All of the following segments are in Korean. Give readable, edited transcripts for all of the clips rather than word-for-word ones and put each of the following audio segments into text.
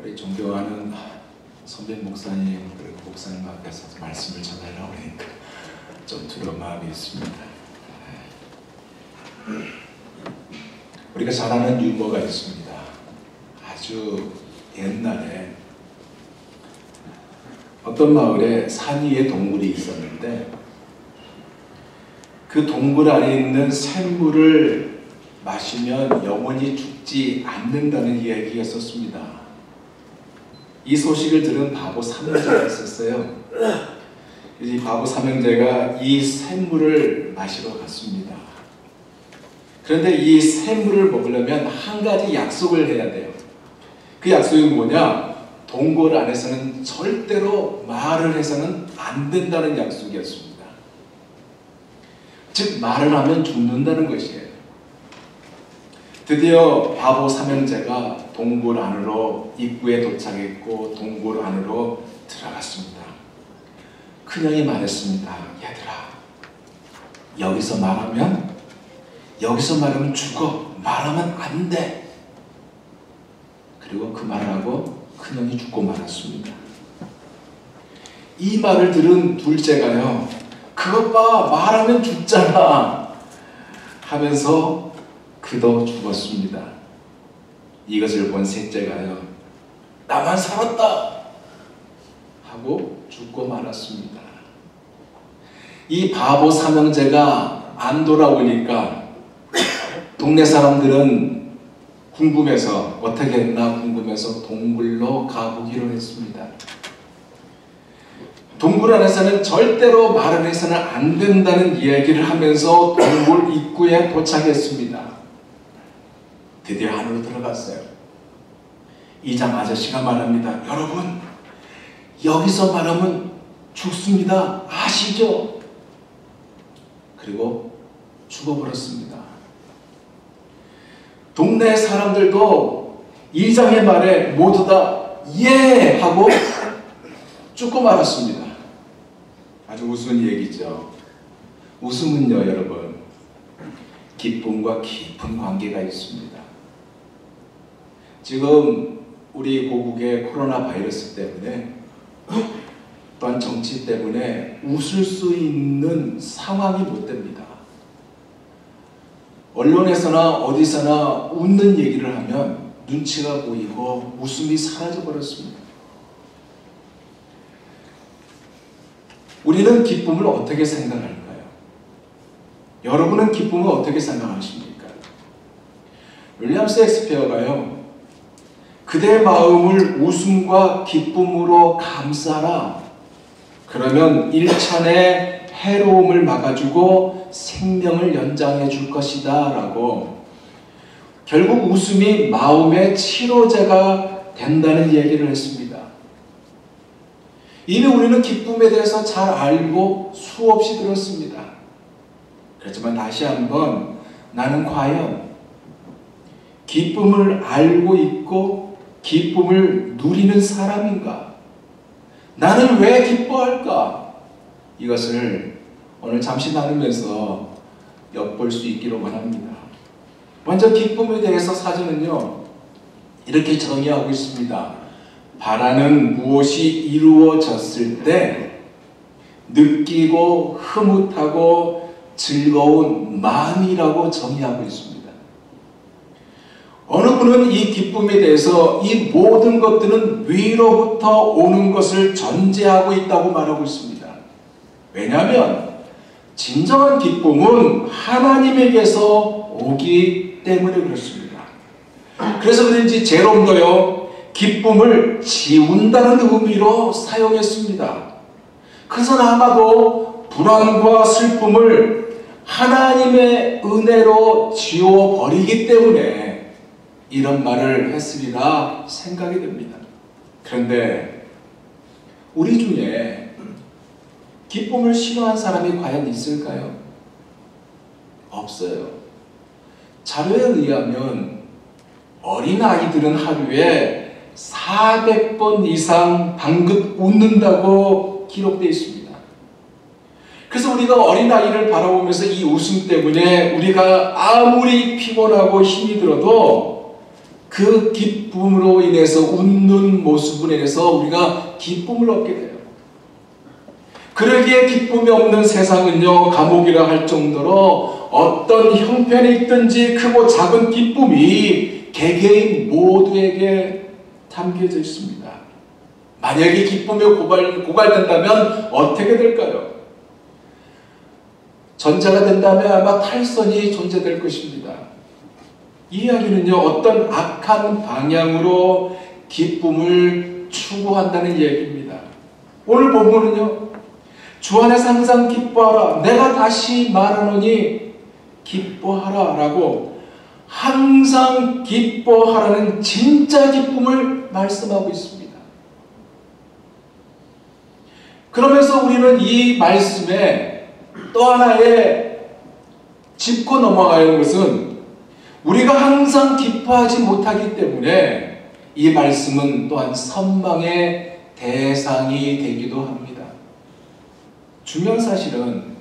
우리 존경하는 선배 목사님 그리고 목사님 앞에서 말씀을 전하려고 하니까 좀 두려운 마음이 있습니다. 우리가 잘 아는 유머가 있습니다. 아주 옛날에 어떤 마을에 산 위에 동굴이 있었는데 그 동굴 안에 있는 샘물을 마시면 영원히 죽지 않는다는 이야기가 있었습니다. 이 소식을 들은 바보 삼형제가 있었어요. 이 바보 삼형제가 이 샘물을 마시러 갔습니다. 그런데 이 샘물을 먹으려면 한 가지 약속을 해야 돼요. 그 약속이 뭐냐? 동굴 안에서는 절대로 말을 해서는 안 된다는 약속이었습니다. 즉 말을 하면 죽는다는 것이에요. 드디어 바보 삼형제가 동굴 안으로 입구에 도착했고 동굴 안으로 들어갔습니다. 큰형이 말했습니다. 얘들아, 여기서 말하면 죽어. 말하면 안 돼. 그리고 그 말을 하고 큰형이 죽고 말았습니다. 이 말을 들은 둘째가요, 그것 봐, 말하면 죽잖아 하면서 그도 죽었습니다. 이것을 본 셋째가요, 나만 살았다 하고 죽고 말았습니다. 이 바보 삼형제가 안 돌아오니까 동네 사람들은 궁금해서 어떻게 했나 궁금해서 동굴로 가보기로 했습니다. 동굴 안에서는 절대로 말을 해서는 안 된다는 이야기를 하면서 동굴 입구에 도착했습니다. 드디어 안으로 들어갔어요. 이장 아저씨가 말합니다. 여러분, 여기서 말하면 죽습니다. 아시죠? 그리고 죽어버렸습니다. 동네 사람들도 이장의 말에 모두 다 예! 하고 죽고 말았습니다. 아주 우스운 얘기죠. 웃음은요, 여러분, 기쁨과 깊은 관계가 있습니다. 지금 우리 고국의 코로나 바이러스 때문에 또한 정치 때문에 웃을 수 있는 상황이 못 됩니다. 언론에서나 어디서나 웃는 얘기를 하면 눈치가 보이고 웃음이 사라져 버렸습니다. 우리는 기쁨을 어떻게 생각할까요? 여러분은 기쁨을 어떻게 생각하십니까? 윌리엄 셰익스피어가요, 그대의 마음을 웃음과 기쁨으로 감싸라. 그러면 일천의 해로움을 막아주고 생명을 연장해 줄 것이다 라고, 결국 웃음이 마음의 치료제가 된다는 얘기를 했습니다. 이미 우리는 기쁨에 대해서 잘 알고 수없이 들었습니다. 그렇지만 다시 한번, 나는 과연 기쁨을 알고 있고 기쁨을 누리는 사람인가? 나는 왜 기뻐할까? 이것을 오늘 잠시 나누면서 엿볼 수 있기를 원합니다. 먼저 기쁨에 대해서 사전은요, 이렇게 정의하고 있습니다. 바라는 무엇이 이루어졌을 때 느끼고 흐뭇하고 즐거운 마음이라고 정의하고 있습니다. 어느 분은 이 기쁨에 대해서 이 모든 것들은 위로부터 오는 것을 전제하고 있다고 말하고 있습니다. 왜냐하면 진정한 기쁨은 하나님에게서 오기 때문에 그렇습니다. 그래서 그런지 제롬도요, 기쁨을 지운다는 의미로 사용했습니다. 그래서 아마도 불안과 슬픔을 하나님의 은혜로 지워버리기 때문에 이런 말을 했으리라 생각이 됩니다. 그런데 우리 중에 기쁨을 싫어하는 사람이 과연 있을까요? 없어요. 자료에 의하면 어린아이들은 하루에 400번 이상 방긋 웃는다고 기록되어 있습니다. 그래서 우리가 어린아이를 바라보면서 이 웃음 때문에 우리가 아무리 피곤하고 힘이 들어도 그 기쁨으로 인해서 웃는 모습으로 인해서 우리가 기쁨을 얻게 돼요. 그러기에 기쁨이 없는 세상은요, 감옥이라 할 정도로 어떤 형편이 있든지 크고 작은 기쁨이 개개인 모두에게 담겨져 있습니다. 만약에 기쁨이 고갈된다면 어떻게 될까요? 전자가 된다면 아마 탈선이 존재될 것입니다. 이 이야기는요, 어떤 악한 방향으로 기쁨을 추구한다는 얘기입니다. 오늘 본문은요, 주 안에서 항상 기뻐하라. 내가 다시 말하노니 기뻐하라 라고 항상 기뻐하라는 진짜 기쁨을 말씀하고 있습니다. 그러면서 우리는 이 말씀에 또 하나의 짚고 넘어가야 하는 것은 우리가 항상 기뻐하지 못하기 때문에 이 말씀은 또한 선망의 대상이 되기도 합니다. 중요한 사실은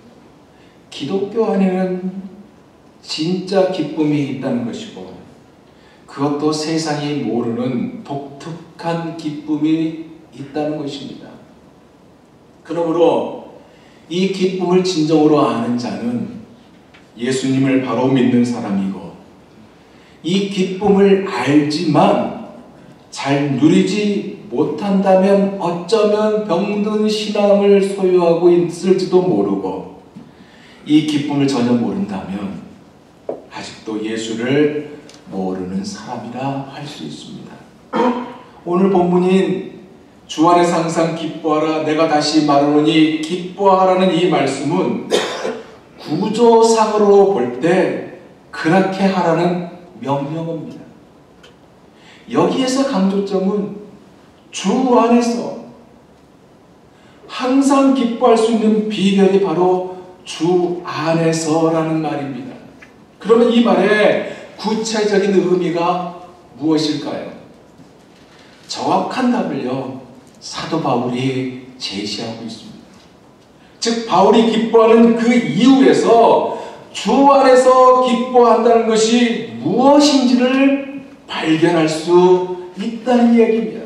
기독교 안에는 진짜 기쁨이 있다는 것이고 그것도 세상이 모르는 독특한 기쁨이 있다는 것입니다. 그러므로 이 기쁨을 진정으로 아는 자는 예수님을 바로 믿는 사람이고 이 기쁨을 알지만 잘 누리지 못한다면 어쩌면 병든 신앙을 소유하고 있을지도 모르고 이 기쁨을 전혀 모른다면 아직도 예수를 모르는 사람이라 할 수 있습니다. 오늘 본문인 주 안에서 항상 기뻐하라 내가 다시 말하노니 기뻐하라는 이 말씀은 구조상으로 볼 때 그렇게 하라는 명령어입니다. 여기에서 강조점은 주 안에서 항상 기뻐할 수 있는 비결이 바로 주 안에서라는 말입니다. 그러면 이 말의 구체적인 의미가 무엇일까요? 정확한 답을요, 사도 바울이 제시하고 있습니다. 즉 바울이 기뻐하는 그 이유에서 주 안에서 기뻐한다는 것이 무엇인지를 발견할 수 있다는 얘기입니다.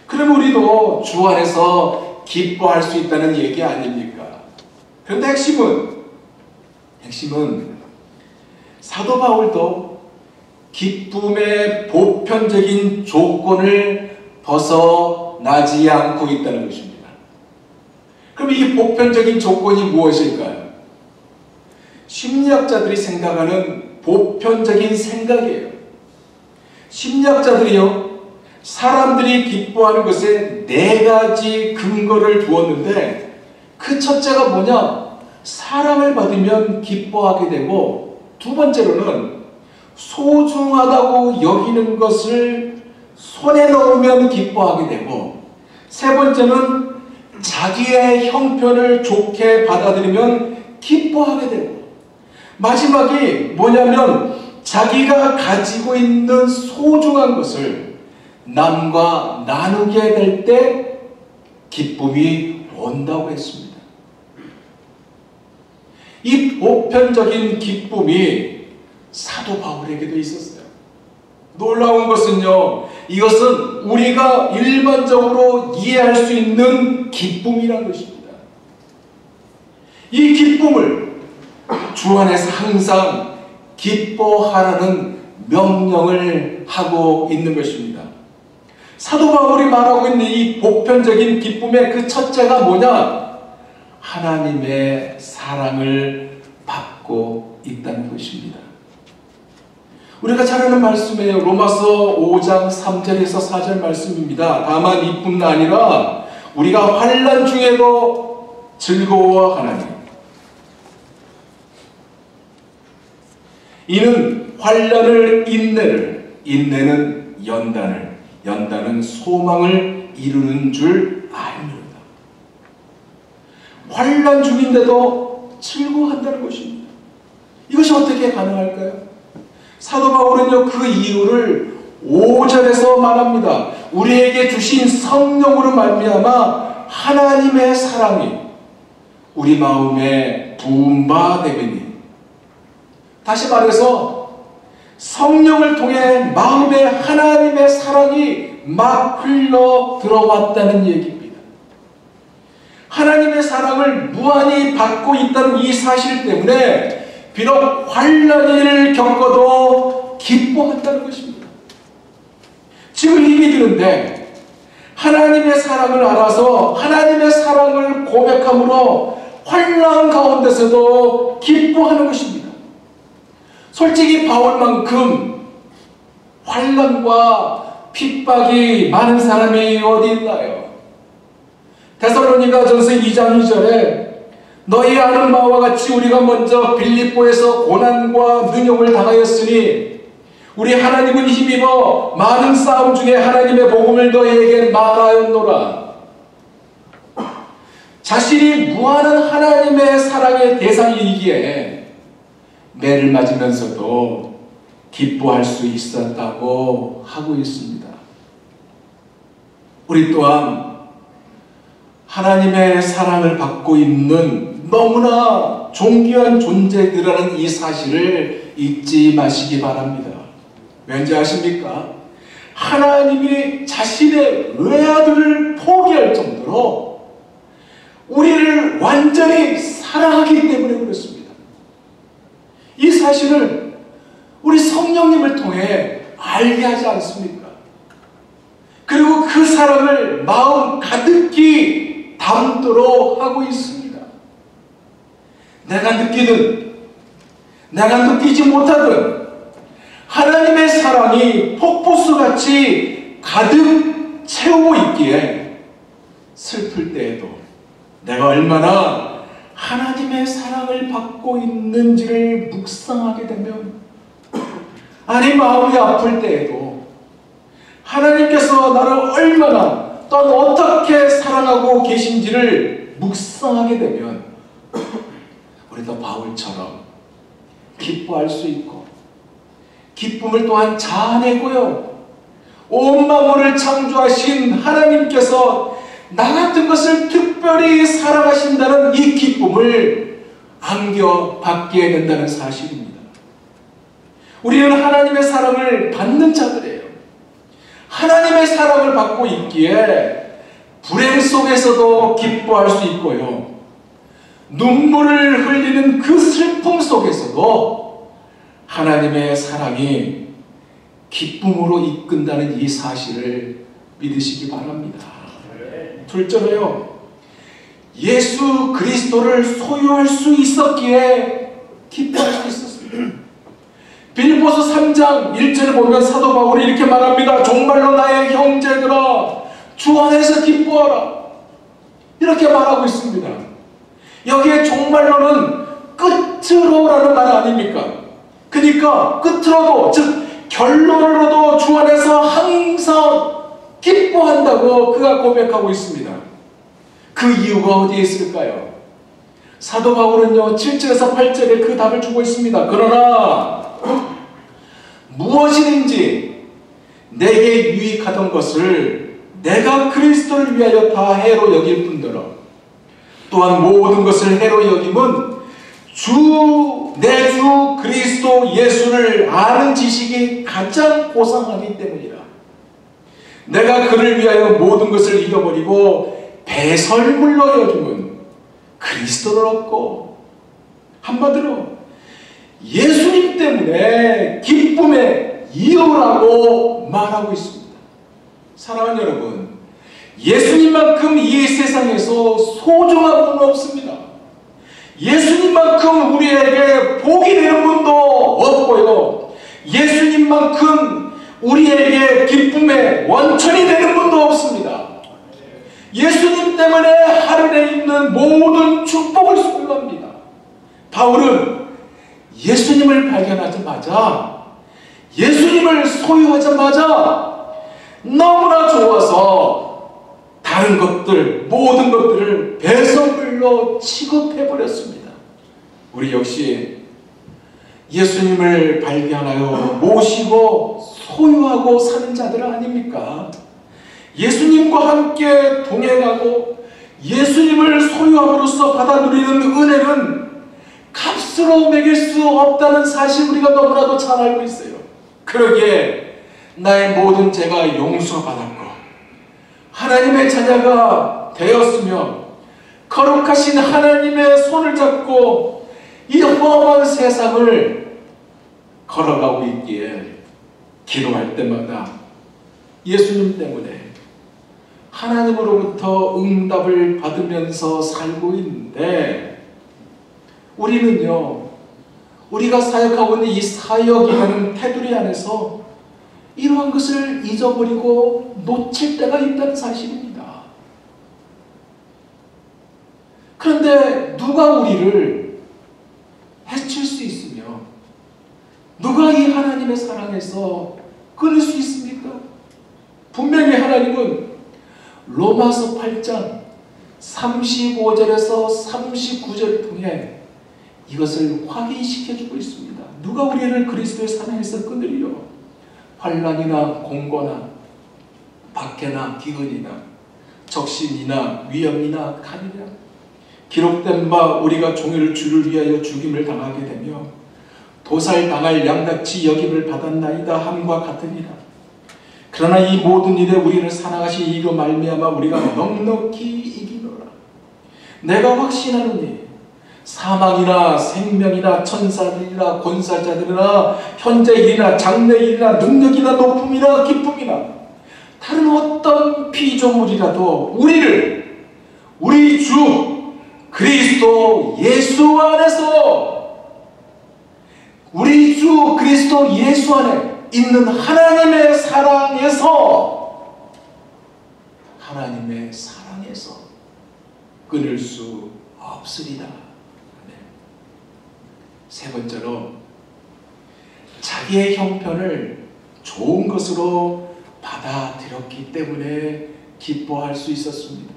그럼 우리도 주 안에서 기뻐할 수 있다는 얘기 아닙니까? 그런데 핵심은 사도 바울도 기쁨의 보편적인 조건을 벗어나지 않고 있다는 것입니다. 그럼 이 보편적인 조건이 무엇일까요? 심리학자들이 생각하는 보편적인 생각이에요. 심리학자들이요, 사람들이 기뻐하는 것에 4가지 근거를 두었는데 그 첫째가 뭐냐? 사랑을 받으면 기뻐하게 되고, 두 번째로는 소중하다고 여기는 것을 손에 넣으면 기뻐하게 되고, 세 번째는 자기의 형편을 좋게 받아들이면 기뻐하게 되고, 마지막이 뭐냐면 자기가 가지고 있는 소중한 것을 남과 나누게 될 때 기쁨이 온다고 했습니다. 이 보편적인 기쁨이 사도 바울에게도 있었어요. 놀라운 것은요, 이것은 우리가 일반적으로 이해할 수 있는 기쁨이라는 것입니다. 이 기쁨을 주 안에서 항상 기뻐하라는 명령을 하고 있는 것입니다. 사도 바울이 말하고 있는 이 보편적인 기쁨의 그 첫째가 뭐냐? 하나님의 사랑을 받고 있다는 것입니다. 우리가 잘 아는 말씀이에요. 로마서 5장 3절에서 4절 말씀입니다. 다만 이뿐 아니라 우리가 환난 중에도 즐거워하나니 이는 환난을 인내는 연단은 소망을 이루는 줄 아닙니다. 환난 중인데도 즐거워한다는 것입니다. 이것이 어떻게 가능할까요? 사도 바울은요, 그 이유를 5절에서 말합니다. 우리에게 주신 성령으로 말미암아 하나님의 사랑이 우리 마음에 부은 바 되리니. 다시 말해서 성령을 통해 마음에 하나님의 사랑이 막 흘러 들어왔다는 얘기입니다. 하나님의 사랑을 무한히 받고 있다는 이 사실 때문에 비록 환난을 겪어도 기뻐한다는 것입니다. 지금 힘이 드는데 하나님의 사랑을 알아서 하나님의 사랑을 고백함으로 환난 가운데서도 기뻐하는 것입니다. 솔직히 바울만큼 환난과 핍박이 많은 사람이 어디 있나요? 데살로니가전서 2장 2절에 너희 아는 바와 같이 우리가 먼저 빌립보에서 고난과 능욕을 당하였으니 우리 하나님은 힘입어 많은 싸움 중에 하나님의 복음을 너희에게 말하였노라. 자신이 무한한 하나님의 사랑의 대상이기에 매를 맞으면서도 기뻐할 수 있었다고 하고 있습니다. 우리 또한 하나님의 사랑을 받고 있는 너무나 존귀한 존재들이라는 이 사실을 잊지 마시기 바랍니다. 왠지 아십니까? 하나님이 자신의 외아들을 포기할 정도로 우리를 완전히 사랑하기 때문에 그렇습니다. 이 사실을 우리 성령님을 통해 알게 하지 않습니까? 그리고 그 사랑을 마음 가득히 담도록 하고 있습니다. 내가 느끼든 내가 느끼지 못하든 하나님의 사랑이 폭포수같이 가득 채우고 있기에 슬플 때에도 내가 얼마나 하나님의 사랑을 받고 있는지를 묵상하게 되면, 아니 마음이 아플 때에도 하나님께서 나를 얼마나 또한 어떻게 사랑하고 계신지를 묵상하게 되면 우리도 바울처럼 기뻐할 수 있고 기쁨을 또한 자아내고요, 온 만물을 창조하신 하나님께서 나 같은 것을 특별히 사랑하신다는 이 기쁨을 안겨받게 된다는 사실입니다. 우리는 하나님의 사랑을 받는 자들이에요. 하나님의 사랑을 받고 있기에 불행 속에서도 기뻐할 수 있고요, 눈물을 흘리는 그 슬픔 속에서도 하나님의 사랑이 기쁨으로 이끈다는 이 사실을 믿으시기 바랍니다. 둘째로요, 예수 그리스도를 소유할 수 있었기에 기뻐할 수 있었습니다. 빌립보서 3장 1절을 보면 사도 바울이 이렇게 말합니다. 정말로 나의 형제들아 주 안에서 기뻐하라, 이렇게 말하고 있습니다. 여기에 정말로는 끝으로라는 말 아닙니까? 그러니까 끝으로도, 즉 결론으로도 주 안에서 항상 기뻐한다고 그가 고백하고 있습니다. 그 이유가 어디에 있을까요? 사도 바울은요 7절에서 8절에 그 답을 주고 있습니다. 그러나 무엇이든지 내게 유익하던 것을 내가 그리스도를 위하여 다 해로 여길 뿐더러 또한 모든 것을 해로 여김은 내 주 그리스도 예수를 아는 지식이 가장 고상하기 때문이라. 내가 그를 위하여 모든 것을 잃어버리고 배설물로 여김은 그리스도를 얻고, 한마디로 예수님 때문에 기쁨의 이유라고 말하고 있습니다. 사랑하는 여러분, 예수님만큼 이 세상에서 소중한 분은 없습니다. 예수님만큼 우리에게 복이 되는 분도 없고요, 예수님만큼 우리에게 기쁨의 원천이 되는 분도 없습니다. 예수님 때문에 하늘에 있는 모든 축복을 소유합니다. 바울은 예수님을 발견하자마자, 예수님을 소유하자마자 너무나 좋아서 다른 것들, 모든 것들을 배설물로 취급해버렸습니다. 우리 역시 예수님을 발견하여 모시고 소유하고 사는 자들 아닙니까? 예수님과 함께 동행하고 예수님을 소유함으로써 받아 누리는 은혜는 값으로 매길 수 없다는 사실 우리가 너무나도 잘 알고 있어요. 그러기에 나의 모든 죄가 용서받았고 하나님의 자녀가 되었으며 거룩하신 하나님의 손을 잡고 이 험한 세상을 걸어가고 있기에 기도할 때마다 예수님 때문에 하나님으로부터 응답을 받으면서 살고 있는데, 우리는요, 우리가 사역하고 있는 이 사역이라는 테두리 안에서 이러한 것을 잊어버리고 놓칠 때가 있다는 사실입니다. 그런데 누가 우리를 해칠 수 있으며 누가 이 하나님의 사랑에서 끊을 수 있습니까? 분명히 하나님은 로마서 8장 35절에서 39절을 통해 이것을 확인시켜주고 있습니다. 누가 우리를 그리스도의 사랑에서 끊으리요? 환난이나 공고나 박해나 기근이나 적신이나 위험이나 칼이나 기록된 바 우리가 종일 주를 위하여 죽임을 당하게 되며 도살당할 양같이 여김을 받았나이다 함과 같으니라. 그러나 이 모든 일에 우리를 사랑하신 이로 말미암아 우리가 넉넉히 이기노라. 내가 확신하노니 사망이나 생명이나 천사들이나 권사자들이나 현재 일이나 장래 일이나 능력이나 높음이나 기쁨이나 다른 어떤 피조물이라도 우리를 우리 주 그리스도 예수 안에서, 우리 주 그리스도 예수 안에 있는 하나님의 사랑에서, 하나님의 사랑에서 끊을 수 없으리라. 세 번째로, 자기의 형편을 좋은 것으로 받아들였기 때문에 기뻐할 수 있었습니다.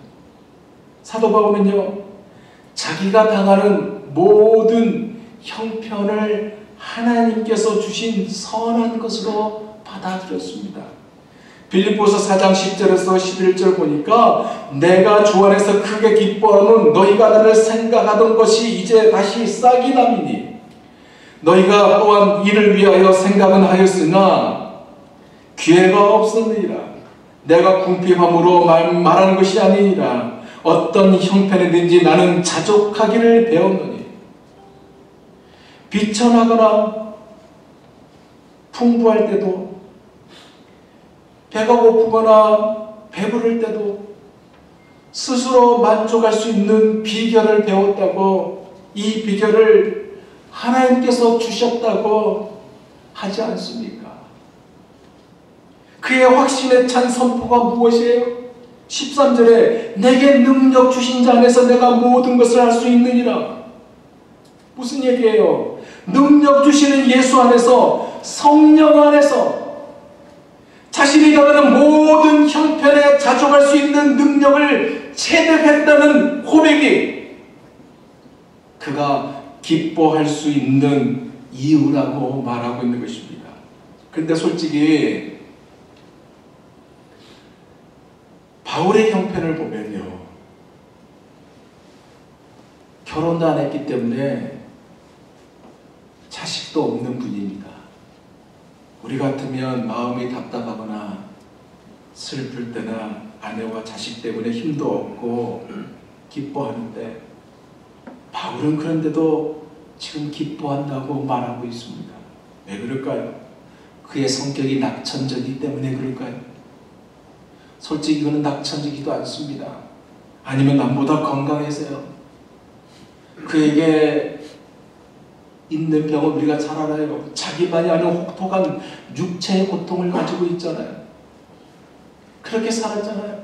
사도 바울은요, 자기가 당하는 모든 형편을 하나님께서 주신 선한 것으로 받아들였습니다. 빌립보서 4장 10절에서 11절 보니까 내가 주 안에서 크게 기뻐하는 너희가 나를 생각하던 것이 이제 다시 싹이 남이니 너희가 또한 이를 위하여 생각은 하였으나 기회가 없었느니라. 내가 궁핍함으로 말하는 것이 아니니라. 어떤 형편이든지 나는 자족하기를 배웠노니 비천하거나 풍부할 때도 배가 고프거나 배부를 때도 스스로 만족할 수 있는 비결을 배웠다고, 이 비결을 하나님께서 주셨다고 하지 않습니까? 그의 확신에 찬 선포가 무엇이에요? 13절에 내게 능력 주신 자 안에서 내가 모든 것을 할 수 있느니라. 무슨 얘기예요? 능력 주시는 예수 안에서, 성령 안에서 자신이 당하는 모든 형편에 자족할 수 있는 능력을 체득했다는 고백이 그가 기뻐할 수 있는 이유라고 말하고 있는 것입니다. 그런데 솔직히 바울의 형편을 보면요, 결혼도 안 했기 때문에 자식도 없는 분입니다. 우리 같으면 마음이 답답하거나 슬플 때나 아내와 자식 때문에 힘도 없고 기뻐하는데, 바울은 그런데도 지금 기뻐한다고 말하고 있습니다. 왜 그럴까요? 그의 성격이 낙천적이기 때문에 그럴까요? 솔직히 그는 낙천적이지도 않습니다. 아니면 남보다 건강해서요. 그에게 있는 병은 우리가 잘 알아요. 자기만이 아는 혹독한 육체의 고통을 가지고 있잖아요. 그렇게 살았잖아요.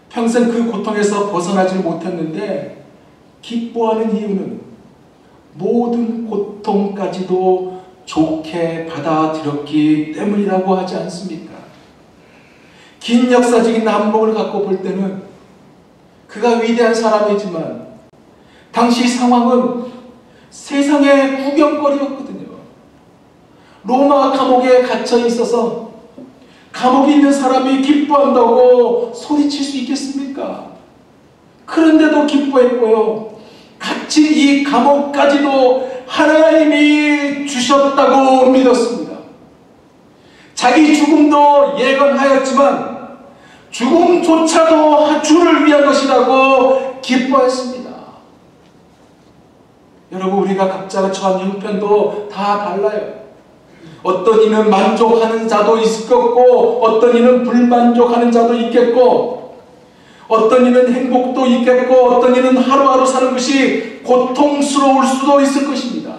평생 그 고통에서 벗어나지 못했는데 기뻐하는 이유는 모든 고통까지도 좋게 받아들였기 때문이라고 하지 않습니까? 긴 역사적인 남북을 갖고 볼 때는 그가 위대한 사람이지만 당시 상황은 세상의 구경거리였거든요. 로마 감옥에 갇혀 있어서 감옥에 있는 사람이 기뻐한다고 소리칠 수 있겠습니까? 그런데도 기뻐했고요. 갇힌 이 감옥까지도 하나님이 주셨다고 믿었습니다. 자기 죽음도 예언하였지만 죽음조차도 주를 위한 것이라고 기뻐했습니다. 여러분, 우리가 각자가 처한 형편도 다 달라요. 어떤 이는 만족하는 자도 있겠고 어떤 이는 불만족하는 자도 있겠고 어떤 이는 행복도 있겠고 어떤 이는 하루하루 사는 것이 고통스러울 수도 있을 것입니다.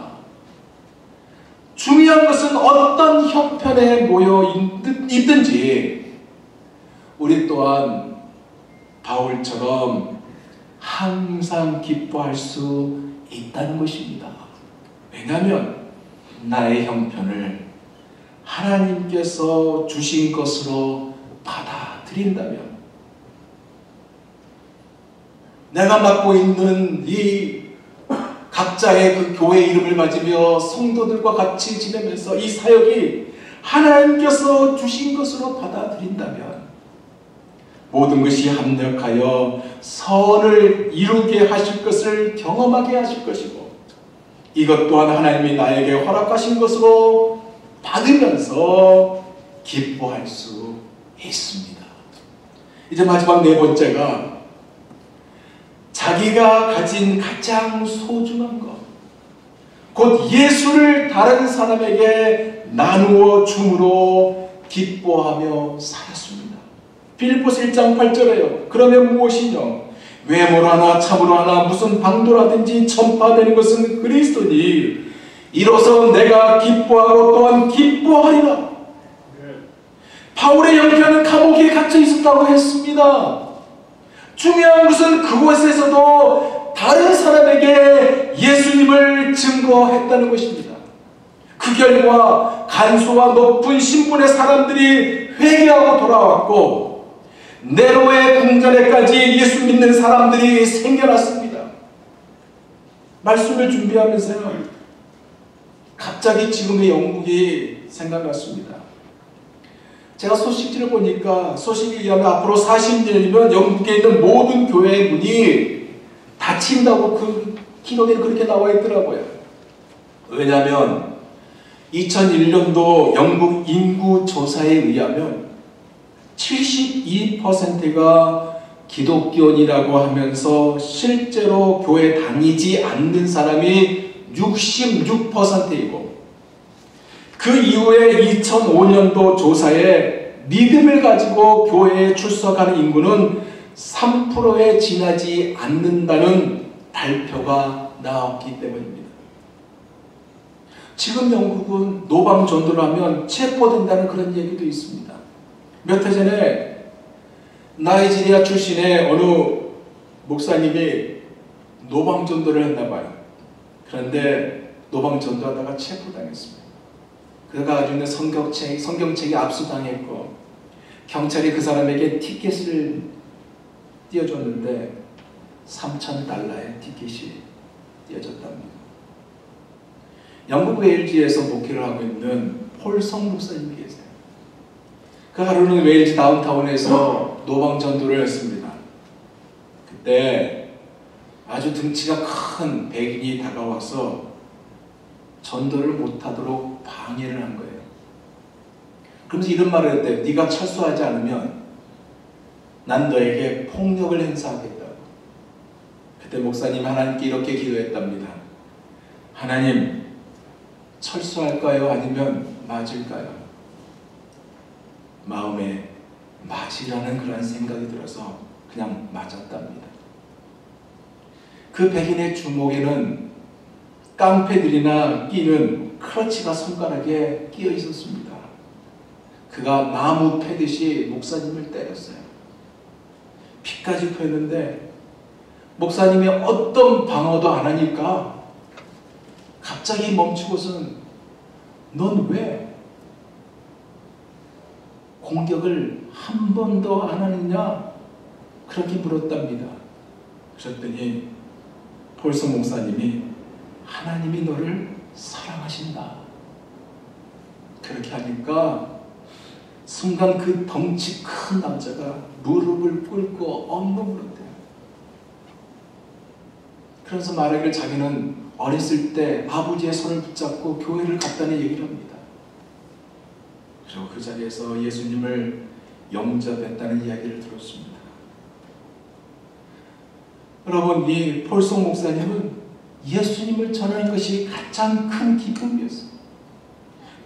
중요한 것은 어떤 형편에 모여 있든지 우리 또한 바울처럼 항상 기뻐할 수 있다는 것입니다. 왜냐하면 나의 형편을 하나님께서 주신 것으로 받아들인다면, 내가 맡고 있는 이 각자의 그 교회 이름을 가지며 성도들과 같이 지내면서 이 사역이 하나님께서 주신 것으로 받아들인다면 모든 것이 합력하여 선을 이루게 하실 것을 경험하게 하실 것이고, 이것 또한 하나님이 나에게 허락하신 것으로 받으면서 기뻐할 수 있습니다. 이제 마지막 네 번째가 자기가 가진 가장 소중한 것, 곧 예수를 다른 사람에게 나누어 줌으로 기뻐하며 살았습니다. 빌립보서 1장 8절에요. 그러면 무엇이뇨? 외모로 하나 참으로 하나 무슨 방도라든지 전파되는 것은 그리스도니 이로써 내가 기뻐하고 또한 기뻐하리라. 바울의 형편은 감옥에 갇혀 있었다고 했습니다. 중요한 것은 그곳에서도 다른 사람에게 예수님을 증거했다는 것입니다. 그 결과 간소와 높은 신분의 사람들이 회개하고 돌아왔고 네로의 궁전에까지 예수 믿는 사람들이 생겨났습니다. 말씀을 준비하면서요, 갑자기 지금의 영국이 생각났습니다. 제가 소식지를 보니까 소식에 의하면 앞으로 40년이면 영국에 있는 모든 교회의 문이 닫힌다고 그 기록에 그렇게 나와 있더라고요. 왜냐하면 2001년도 영국 인구 조사에 의하면 72%가 기독교인이라고 하면서 실제로 교회 다니지 않는 사람이 66%이고, 그 이후에 2005년도 조사에 믿음을 가지고 교회에 출석하는 인구는 3%에 지나지 않는다는 발표가 나왔기 때문입니다. 지금 영국은 노방 전도를 하면 체포된다는 그런 얘기도 있습니다. 몇 해 전에 나이지리아 출신의 어느 목사님이 노방 전도를 했나 봐요. 그런데 노방 전도하다가 체포당했습니다. 그래가지고 성경책이 압수당했고 경찰이 그 사람에게 티켓을 띄워줬는데 $3,000의 티켓이 띄워졌답니다. 영국 웨일즈에서 목회를 하고 있는 폴성 목사님이 계세요. 그 하루는 웨일즈 다운타운에서 노방 전도를 했습니다. 그때 아주 등치가 큰 백인이 다가와서 전도를 못하도록 방해를 한 거예요. 그러면서 이런 말을 했대요. 네가 철수하지 않으면 난 너에게 폭력을 행사하겠다고. 그때 목사님 하나님께 이렇게 기도했답니다. 하나님, 철수할까요? 아니면 맞을까요? 마음에 맞으라는 그런 생각이 들어서 그냥 맞았답니다. 그 백인의 주먹에는 깡패들이나 끼는 크러치가 손가락에 끼어 있었습니다. 그가 나무 패듯이 목사님을 때렸어요. 피까지 토했는데 목사님이 어떤 방어도 안 하니까 갑자기 멈추고선 넌 왜 공격을 한 번도 안 하느냐? 그렇게 물었답니다. 그랬더니 폴성 목사님이 하나님이 너를 사랑하신다. 그렇게 하니까 순간 그 덩치 큰 남자가 무릎을 꿇고 엉엉울었대요. 그래서 말하기를 자기는 어렸을 때 아버지의 손을 붙잡고 교회를 갔다는 얘기를 합니다. 그리고 그 자리에서 예수님을 영접했다는 이야기를 들었습니다. 여러분, 이 폴송 목사님은 예수님을 전하는 것이 가장 큰 기쁨이었어요.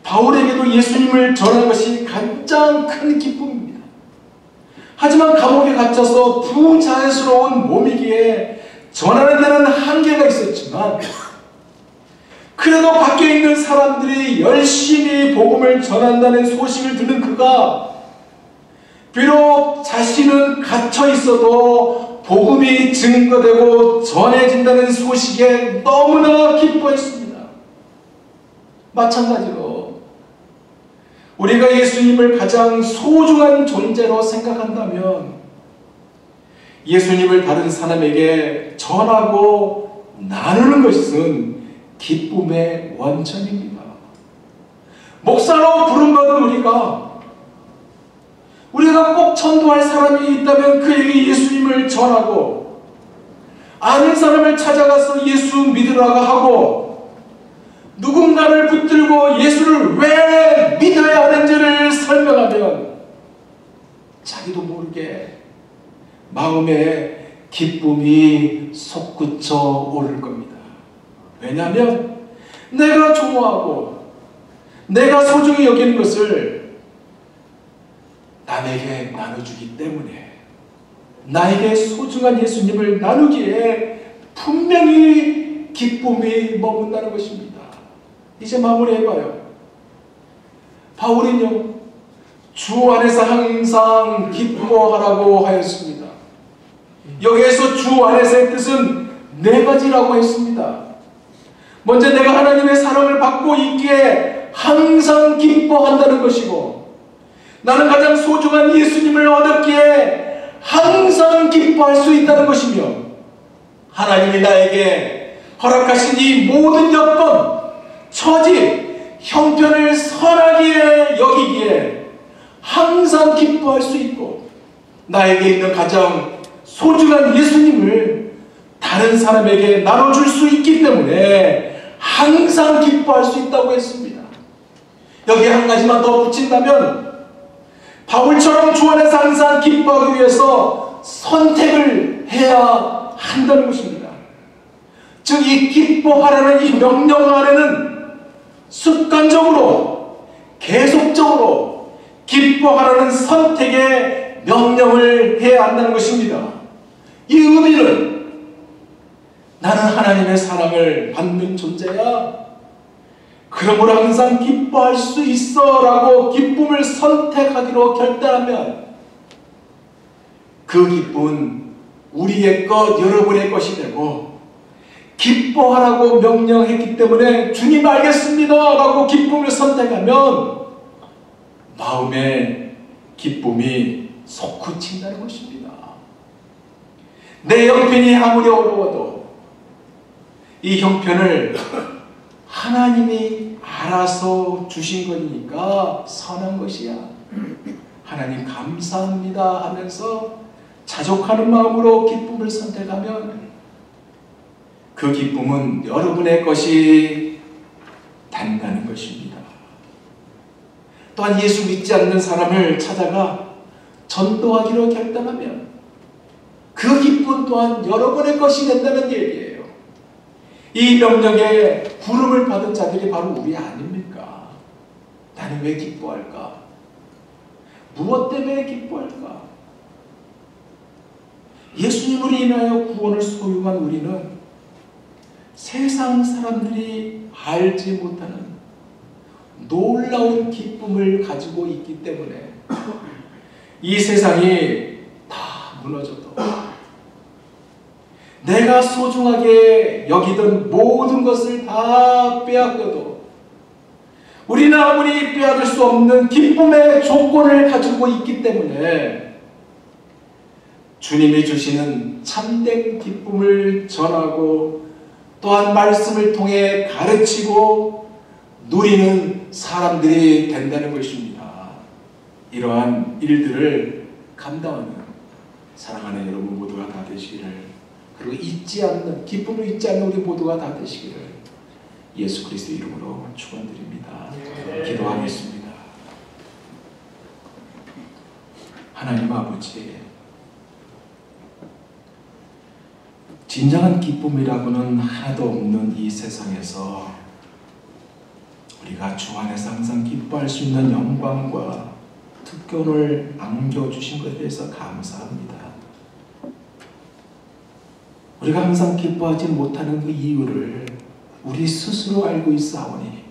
바울에게도 예수님을 전하는 것이 가장 큰 기쁨입니다. 하지만 감옥에 갇혀서 부자연스러운 몸이기에 전하는 데는 한계가 있었지만, 그래도 밖에 있는 사람들이 열심히 복음을 전한다는 소식을 듣는 그가 비록 자신은 갇혀 있어도 복음이 증거되고 전해진다는 소식에 너무나 기뻐했습니다. 마찬가지로 우리가 예수님을 가장 소중한 존재로 생각한다면 예수님을 다른 사람에게 전하고 나누는 것은 기쁨의 원천입니다. 목사로 부름받은 우리가 꼭 전도할 사람이 있다면 그에게 예수님을 전하고, 아는 사람을 찾아가서 예수 믿으라고 하고, 누군가를 붙들고 예수를 왜 믿어야 하는지를 설명하면 자기도 모르게 마음에 기쁨이 솟구쳐 오를 겁니다. 왜냐하면 내가 좋아하고 내가 소중히 여기는 것을 남에게 나눠주기 때문에, 나에게 소중한 예수님을 나누기에 분명히 기쁨이 머문다는 것입니다. 이제 마무리해봐요. 바울은요, 주 안에서 항상 기뻐하라고 하였습니다. 여기에서 주 안에서의 뜻은 네 가지라고 했습니다. 먼저 내가 하나님의 사랑을 받고 있기에 항상 기뻐한다는 것이고, 나는 가장 소중한 예수님을 얻었기에 항상 기뻐할 수 있다는 것이며, 하나님이 나에게 허락하신 이 모든 여건, 처지, 형편을 선하게 여기기에 항상 기뻐할 수 있고, 나에게 있는 가장 소중한 예수님을 다른 사람에게 나눠줄 수 있기 때문에 항상 기뻐할 수 있다고 했습니다. 여기에 한 가지만 더 붙인다면, 바울처럼 주 안에서 항상 기뻐하기 위해서 선택을 해야 한다는 것입니다. 즉, 이 기뻐하라는 이 명령 안에는 습관적으로, 계속적으로 기뻐하라는 선택의 명령을 해야 한다는 것입니다. 이 의미는 나는 하나님의 사랑을 받는 존재야, 그러므로 항상 기뻐할 수 있어 라고 기쁨을 선택하기로 결단하면 그 기쁨은 우리의 것, 여러분의 것이 되고, 기뻐하라고 명령했기 때문에 주님 알겠습니다 라고 기쁨을 선택하면 마음에 기쁨이 솟구친다는 것입니다. 내 형편이 아무리 어려워도 이 형편을 하나님이 알아서 주신 거니까 선한 것이야, 하나님 감사합니다 하면서 자족하는 마음으로 기쁨을 선택하면 그 기쁨은 여러분의 것이 된다는 것입니다. 또한 예수 믿지 않는 사람을 찾아가 전도하기로 결단하면 그 기쁨 또한 여러분의 것이 된다는 얘기예요. 이 명령에 부름을 받은 자들이 바로 우리 아닙니까? 나는 왜 기뻐할까? 무엇 때문에 기뻐할까? 예수님으로 인하여 구원을 소유한 우리는 세상 사람들이 알지 못하는 놀라운 기쁨을 가지고 있기 때문에 이 세상이 다 무너져도, 내가 소중하게 여기던 모든 것을 다 빼앗겨도 우리는 아무리 빼앗을 수 없는 기쁨의 조건을 가지고 있기 때문에 주님이 주시는 참된 기쁨을 전하고 또한 말씀을 통해 가르치고 누리는 사람들이 된다는 것입니다. 이러한 일들을 감당하는 사랑하는 여러분 모두가 다 되시기를, 그리고 잊지 않는, 기쁨을 잊지 않는 우리 모두가 다 되시기를 예수 그리스도 이름으로 축원드립니다. 기도하겠습니다. 하나님 아버지, 진정한 기쁨이라고는 하나도 없는 이 세상에서 우리가 주 안에서 항상 기뻐할 수 있는 영광과 특권을 안겨주신 것에 대해서 감사합니다. 우리가 항상 기뻐하지 못하는 그 이유를 우리 스스로 알고 있사오니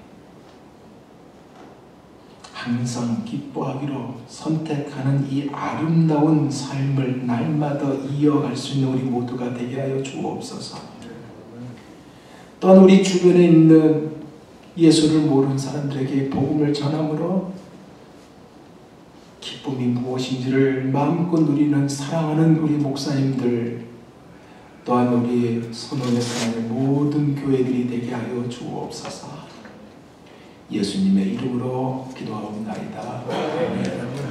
항상 기뻐하기로 선택하는 이 아름다운 삶을 날마다 이어갈 수 있는 우리 모두가 되게 하여 주옵소서. 또한 우리 주변에 있는 예수를 모르는 사람들에게 복음을 전함으로 기쁨이 무엇인지를 마음껏 누리는 사랑하는 우리 목사님들, 또한 우리 선원의 사랑의 모든 교회들이 되게 하여 주옵소서. 예수님의 이름으로 기도하옵나이다. 아멘.